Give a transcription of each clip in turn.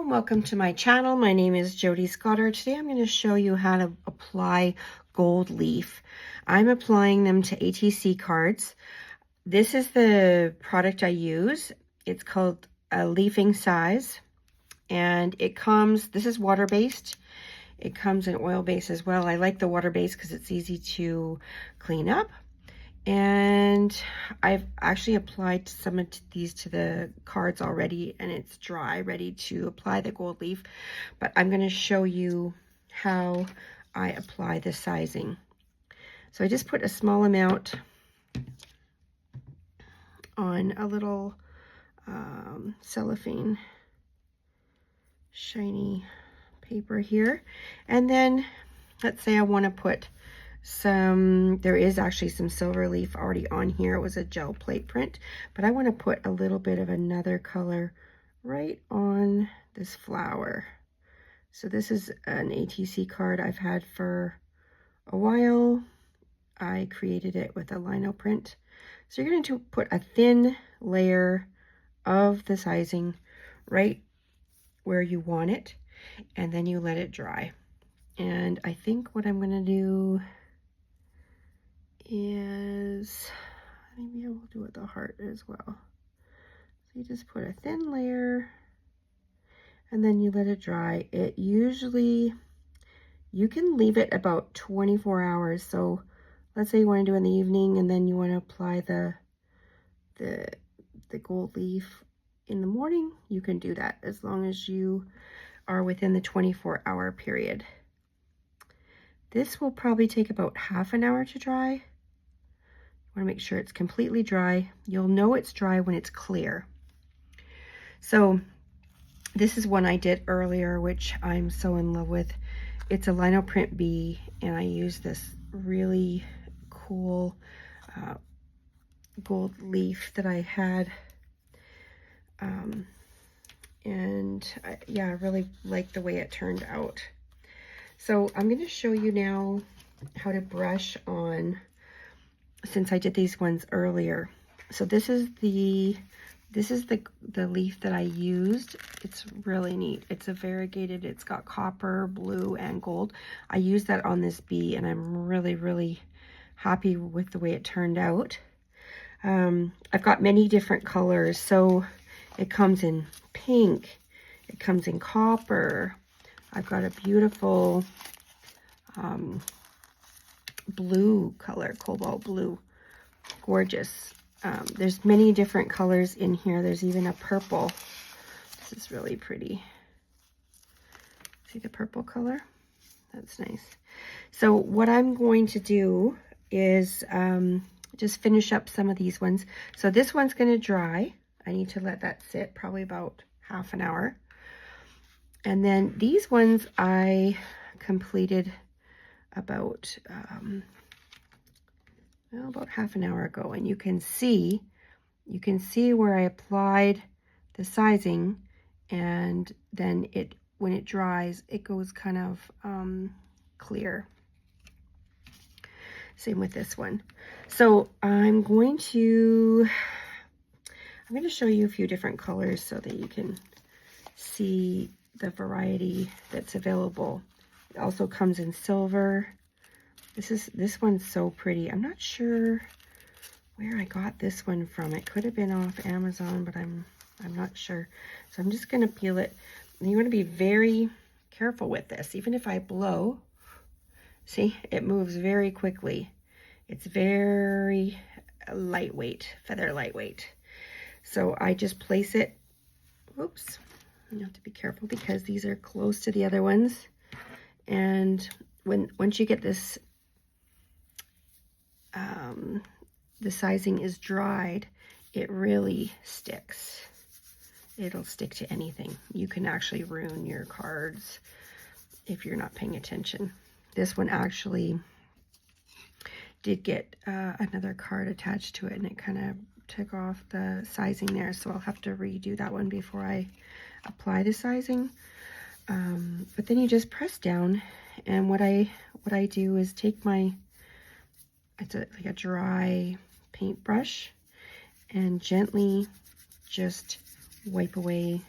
Hello and welcome to my channel. My name is Jody Scudder. Today I'm going to show you how to apply gold leaf. I'm applying them to ATC cards. This is the product I use. It's called a leafing size, and this is water-based. It comes in oil-based as well. I like the water-based because it's easy to clean up. And I've actually applied some of these to the cards already, and it's dry, ready to apply the gold leaf. But I'm going to show you how I apply the sizing. So I just put a small amount on a little cellophane shiny paper here. And then let's say I want to put there is actually some silver leaf already on here. It was a gel plate print, but I want to put a little bit of another color right on this flower. So this is an ATC card I've had for a while. I created it with a lino print. So you're going to put a thin layer of the sizing right where you want it, and then you let it dry. And I think what I'm going to do is, maybe I will do it the heart as well. So you just put a thin layer and then you let it dry. It usually, you can leave it about 24 hours. So let's say you want to do it in the evening and then you want to apply the gold leaf in the morning, you can do that as long as you are within the 24-hour period. This will probably take about half an hour to dry. Want to make sure it's completely dry. You'll know it's dry when it's clear. So this is one I did earlier, which I'm so in love with. It's a lino print B, and I use this really cool gold leaf that I had. Yeah, I really like the way it turned out. So I'm going to show you now how to brush on, since I did these ones earlier. So this is the leaf that I used. It's really neat. It's a variegated, it's got copper, blue, and gold. I used that on this bee, and I'm really happy with the way it turned out. I've got many different colors. So it comes in pink, it comes in copper. I've got a beautiful blue color, cobalt blue, gorgeous. There's many different colors in here. There's even a purple. This is really pretty. See the purple color? That's nice. So what I'm going to do is just finish up some of these ones. So this one's going to dry. I need to let that sit probably about half an hour. And then these ones I completed about half an hour ago, and you can see where I applied the sizing, and then when it dries, it goes kind of clear. Same with this one. So I'm going to show you a few different colors so that you can see the variety that's available. It also comes in silver. This one's so pretty. I'm not sure where I got this one from. It could have been off Amazon, but I'm not sure. So I'm just going to peel it. And you want to be very careful with this. Even if I blow, see, it moves very quickly. It's very lightweight, feather lightweight. So I just place it. Oops. You have to be careful because these are close to the other ones. And once you get this, the sizing is dried, it really sticks. It'll stick to anything. You can actually ruin your cards if you're not paying attention. This one actually did get another card attached to it, and it kind of took off the sizing there. So I'll have to redo that one before I apply the sizing. But then you just press down, and what I do is take it's like a dry paintbrush, and gently just wipe away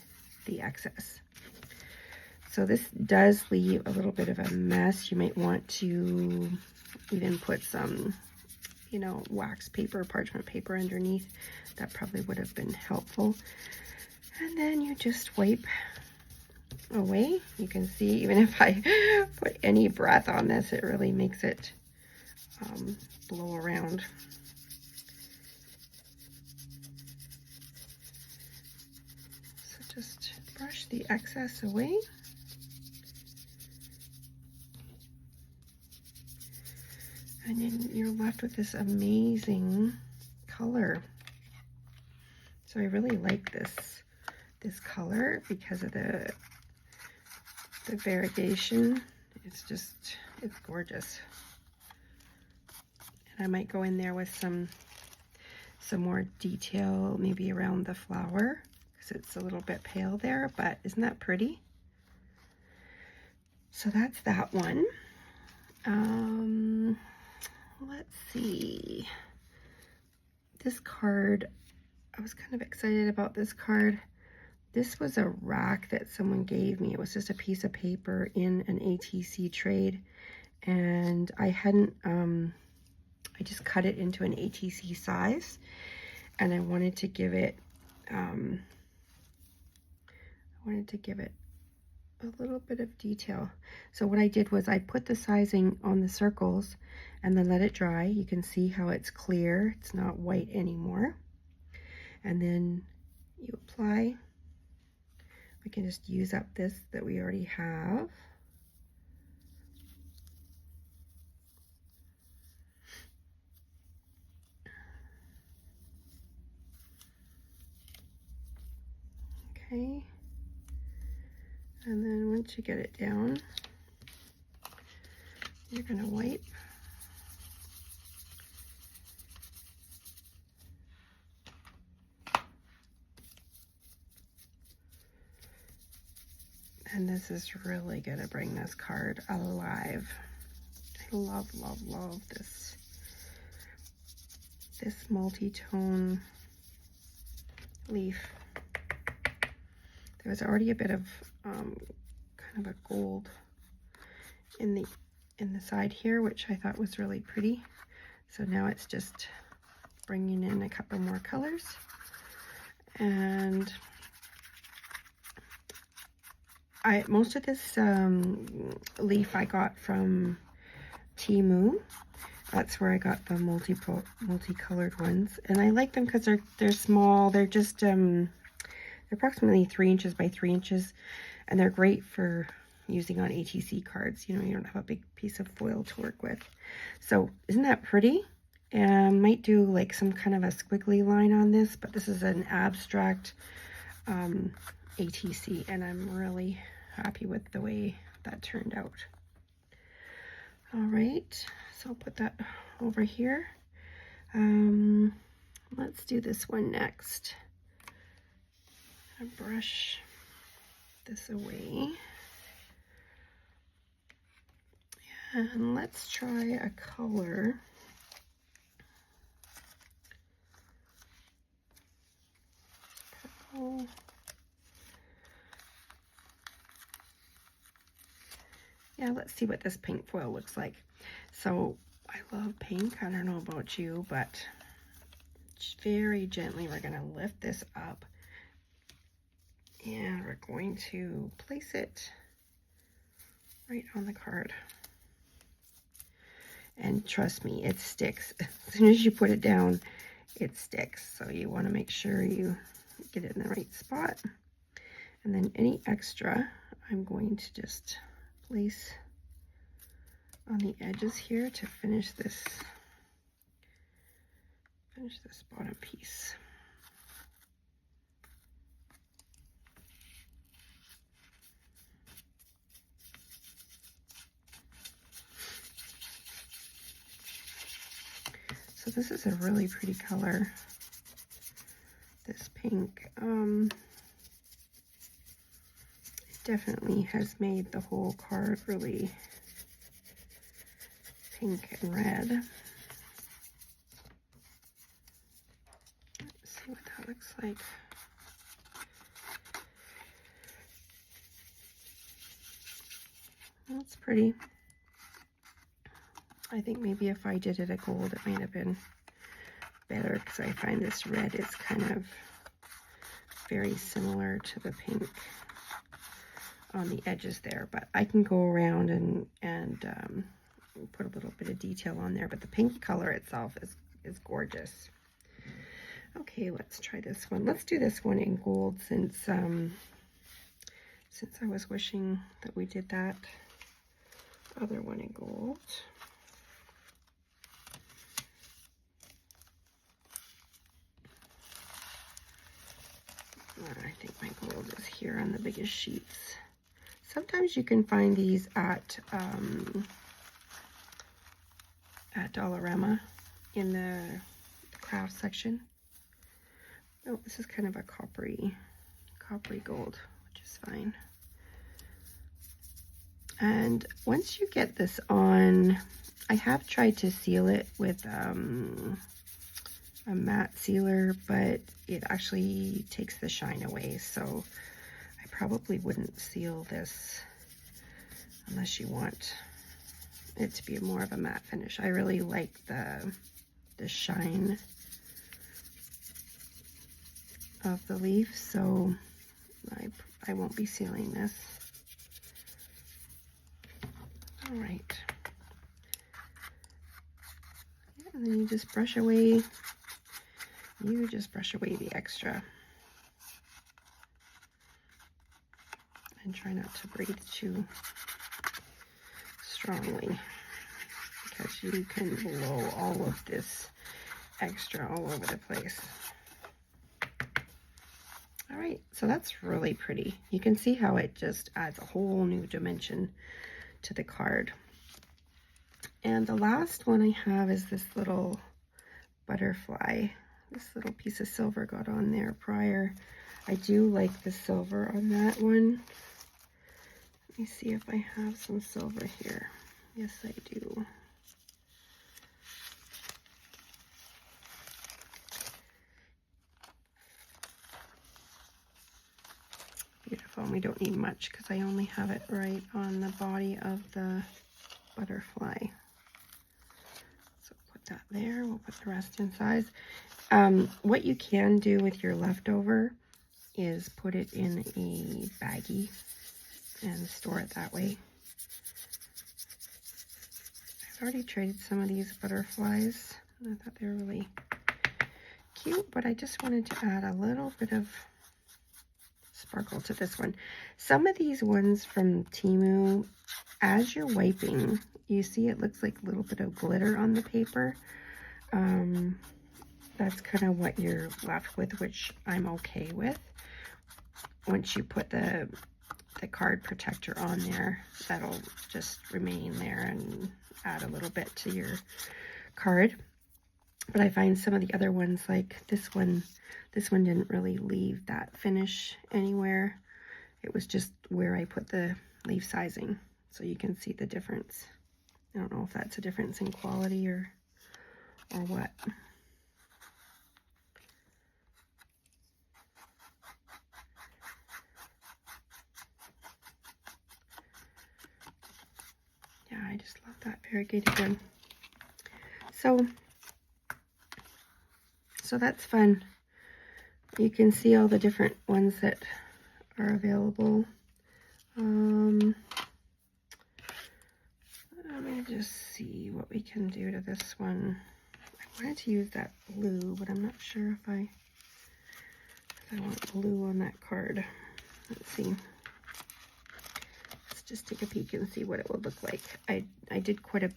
the excess. So this does leave a little bit of a mess. You might want to even put some, you know, wax paper, parchment paper underneath. That probably would have been helpful. And then you just wipe away. You can see, even if I put any breath on this, it really makes it blow around. So just brush the excess away. And then you're left with this amazing color. So I really like this color because of the variegation. It's gorgeous. And I might go in there with some more detail, maybe around the flower, because it's a little bit pale there, but isn't that pretty? So that's that one. Let's see. This card, I was kind of excited about this card. This was a rack that someone gave me. It was just a piece of paper in an ATC trade, and I hadn't, I just cut it into an ATC size, and I wanted to give it, a little bit of detail. So what I did was I put the sizing on the circles and then let it dry. You can see how it's clear. It's not white anymore. And then you apply. We can just use up this that we already have. Okay. And then once you get it down, you're going to wipe. And this is really going to bring this card alive. I love, love, love this multi-tone leaf. There was already a bit of kind of a gold in the side here, which I thought was really pretty. So now it's just bringing in a couple more colors. And most of this leaf I got from Temu. That's where I got the multicolored ones, and I like them because they're small. They're just they're approximately 3 inches by 3 inches, and they're great for using on ATC cards. You know, you don't have a big piece of foil to work with. So isn't that pretty? Might do like some kind of a squiggly line on this, but this is an abstract ATC, and I'm really happy with the way that turned out. All right, so I'll put that over here. Let's do this one next. I'll brush this away. And let's try a color. Purple. Yeah, let's see what this pink foil looks like. So I love pink. I don't know about you, but very gently we're going to lift this up and we're going to place it right on the card. And trust me, it sticks. As soon as you put it down, it sticks. So you want to make sure you get it in the right spot. And then any extra, I'm going to just place on the edges here to finish this bottom piece. So this is a really pretty color, this pink. It definitely has made the whole card really pink and red. Let's see what that looks like. That's pretty. I think maybe if I did it a gold, it might have been better, because I find this red is kind of very similar to the pink on the edges there. But I can go around and put a little bit of detail on there. But the pink color itself is gorgeous. Okay, let's try this one. Let's do this one in gold, since I was wishing that we did that other one in gold. I think my gold is here on the biggest sheets. Sometimes you can find these at Dollarama in the craft section. Oh, this is kind of a coppery gold, which is fine. And once you get this on, I have tried to seal it with a matte sealer, but it actually takes the shine away. So I probably wouldn't seal this unless you want it to be more of a matte finish. I really like the shine of the leaf, so I won't be sealing this. All right. Yeah, and then you just brush away. You just brush away the extra. And try not to breathe too strongly, because you can blow all of this extra all over the place. All right, so that's really pretty. You can see how it just adds a whole new dimension to the card. And the last one I have is this little butterfly. This little piece of silver got on there prior. I do like the silver on that one. Let me see if I have some silver here. Yes, I do. Beautiful. And we don't need much because I only have it right on the body of the butterfly. So put that there. We'll put the rest inside. What you can do with your leftover is put it in a baggie and store it that way. I've already traded some of these butterflies. I thought they were really cute, but I just wanted to add a little bit of sparkle to this one. Some of these ones from Temu, as you're wiping, you see it looks like a little bit of glitter on the paper. That's kind of what you're left with, which I'm okay with. Once you put the card protector on there, that'll just remain there and add a little bit to your card. But I find some of the other ones, like this one didn't really leave that finish anywhere. It was just where I put the leaf sizing. So you can see the difference. I don't know if that's a difference in quality or what. Yeah, I just love that variegated one. So that's fun. You can see all the different ones that are available. Let me just see what we can do to this one. I wanted to use that blue, but I'm not sure if I want blue on that card. Let's see. Let's just take a peek and see what it would look like. I did quite a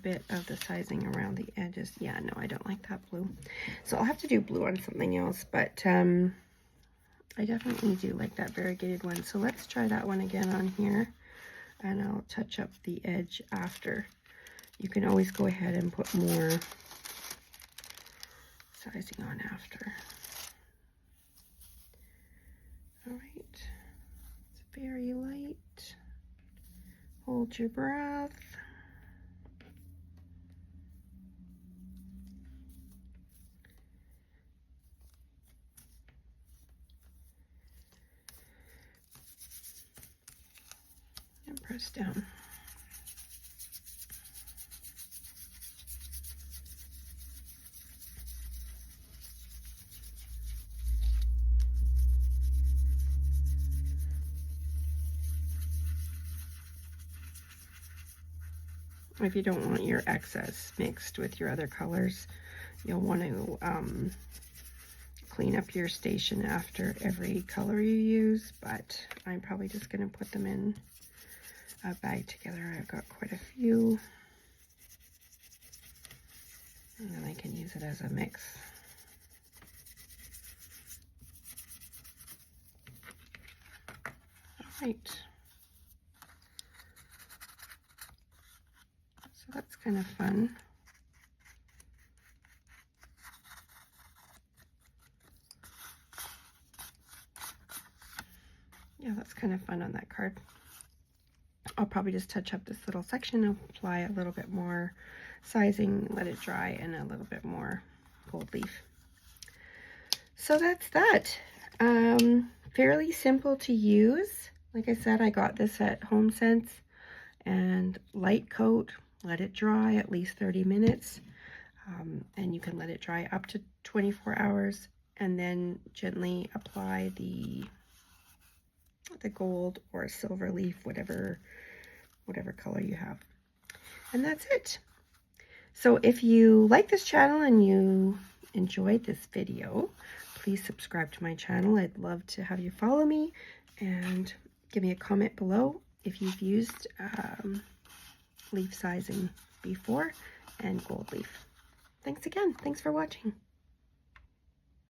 bit of the sizing around the edges. Yeah, no, I don't like that blue. So I'll have to do blue on something else, but I definitely do like that variegated one. So let's try that one again on here, and I'll touch up the edge after. You can always go ahead and put more sizing on after. All right, it's very light. Hold your breath. press down. If you don't want your excess mixed with your other colors, you'll want to clean up your station after every color you use, but I'm probably just going to put them in a bag together. I've got quite a few, and then I can use it as a mix. All right. So that's kind of fun. Yeah, that's kind of fun on that card. I'll probably just touch up this little section, apply a little bit more sizing, let it dry, and a little bit more gold leaf. So that's that. Fairly simple to use. Like I said, I got this at HomeSense, and light coat, let it dry at least 30 minutes, and you can let it dry up to 24 hours, and then gently apply the gold or silver leaf, whatever color you have. And that's it. So if you like this channel and you enjoyed this video, please subscribe to my channel. I'd love to have you follow me, and give me a comment below if you've used leaf sizing before and gold leaf. Thanks again. Thanks for watching.